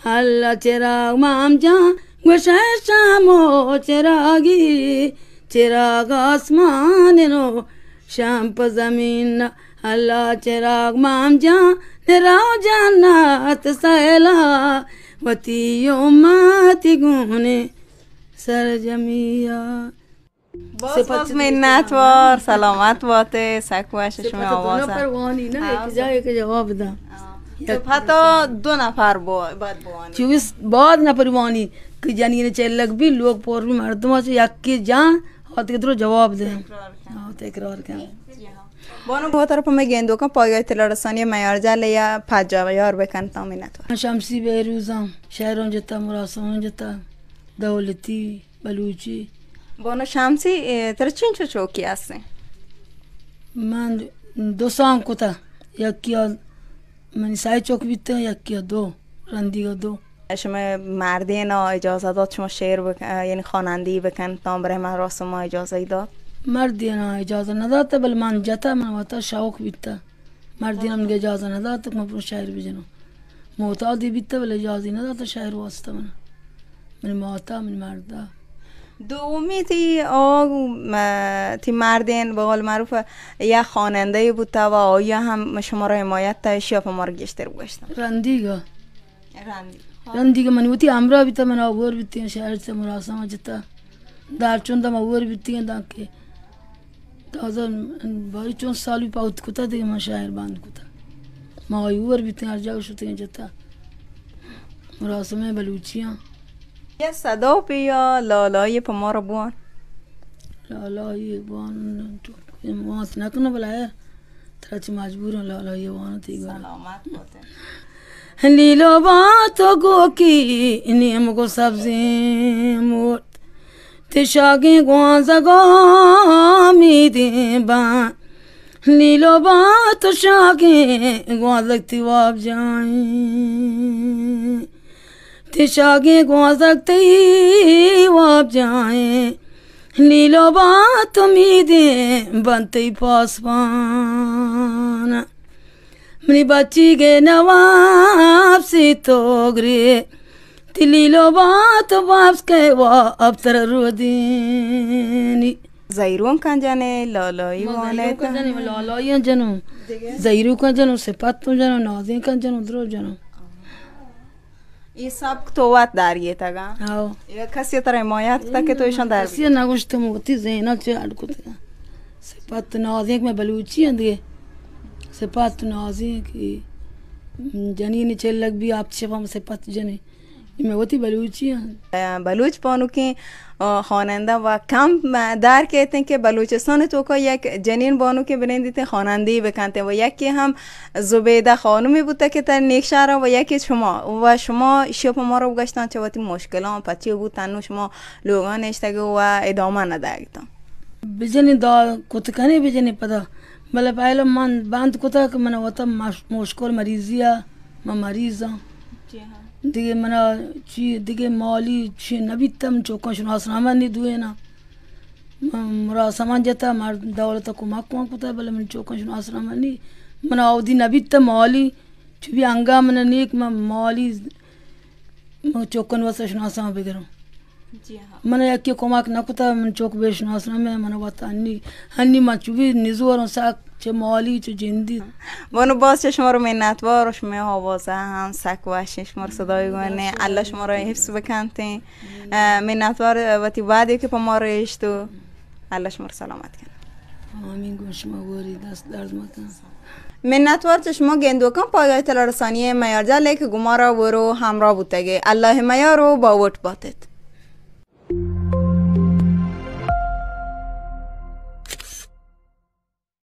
अल्लाह चिराग माम जहाँ गुशे शामो चिरागी चिराग आसमान नो शाम प जमीन अल्लाह चिराग माम जहाँ निराव जन्नत सैला वती उम्मती गुने सरजमिया. باز باز منتوار سلامت باته سکوش شما آواز پروانی نه یک جایی که جواب بدم حتی 2 نفر باید بوانی 24 بعد نپروانی که جنین چلک بھی لوگ پور بھی مردم سے یک کی جان خاطر که درو جواب دهم تکرار کنم. بانو با طرف ما گندو کن پایگاه اطلاع رسانی معیارجل یا پجاویار بکن تا منتوار شمسی بیروزم شهران جتا مراسمان جتا دولتی بلوچی. بانو شمسی تر چین چه چوکی هستی؟ من 2 سام کتا یکی من سای چوک بیتم یکی 2 رندیگا 2. شما مردین اجازه داد شما شعر یعنی خوانندگی بکن تا برای مراسم ما اجازه داد؟ مردین اجازه نداد بل من جتا من وقتا شوق بیتم مردین هم اجازه نداد که من شعر بجنم معتادی بیتم بل اجازه نداد شعر واسطه من معتا من مردا. دومی تی مردین به قول معروف یا خواننده بوده و آیا هم شما را حمایت تایشی یا ما را گشتر بگشتم؟ رندیگا من وقتی امرا بیتا من آور بیتیم شهر سے مراسم جتا دار چون دم آور بیتیم دانکه تازه باری چون سالی پاوت کتا دیگه من شهر باند کتا ما آور بیتیم هر جا شدیم جتا مراسم بلوچیان. یه صدا بیا لالایی پا ما رو بوان لالایی بوان وانت نکنه بلای ترچی مجبورم لالایی بوان تیگارم سلامت باته. لیلو با تو گو کی نیم کو سبزی مرد تشاگی گوانزگا میدی با لیلو با تو شاگی گوانزگتی واب جائیں تشاگی گوانزگتی واب جائیں لیلو با تو میدی بنتی پاسبان منی بچی کے نواب سی توگری تلیلو بات واپس کے اب تر رو دینی زیرون کن جانه لالایی وانه کن جانه لالایی جانو زیرو کن جانو سپت جانو نازین کن جانو درو جانو این سب توات داریه تگا یا کسی تر حمایت تا که تویشان داری کسی نگوشتم وقتی زینال چه اڑکو تگا سپت نازین میں بلوچی ہیں دیگه سپات نازی کی جنین چلک بھی آپ شفا میں سپات جنی میں وتی بلوچی ہیں بلوچ بانو که خواننده و کم در کہتے ہیں که بلوچستان تو که یک جنین بانو که بنندیت خوانندگی بکنته و یکی هم زبیده خانومی بوده که در نیکشهر و یکی شما شب ما رو بگشتن چه وقتی مشکلان پچی بود تنو شما لوگان اشتگه و ادامه نداگتن بجنی دا کتکنی بجنی پدا بله پهلا من باند کتا که من وقتا مشکل مریضیه من مریضم دیگه من چی دیگه مالی چی نبیتم چوکان شناسنامه نیدوه نه مراسمان جتا مرد دولت کمک کتا بله من چوکان شناسنامه نی من آودی نبیتم مالی چی بی انگا من نیک من مالی چوکان واسه شناسنامه بگرم من یکی کمک نکتا من چوک بشناسنامه من وقتا هنی من چوبی نزورم ساک چه مالی چه جندی بانو باز چه شما رو منتوار و شما آوازه هم سک و شما رو صدای گونه الله شما رو حفظ بکنته منتوار وقتی بعدی که پا ما رو اشتو الله شما رو سلامت کنه آمین گون شما گوری دست درد مکن منتوار چه شما گندو کن پایگاه اطلاع رسانی معیارجل که گما را برو همراه بودتگه الله معیار رو با وٹ باتت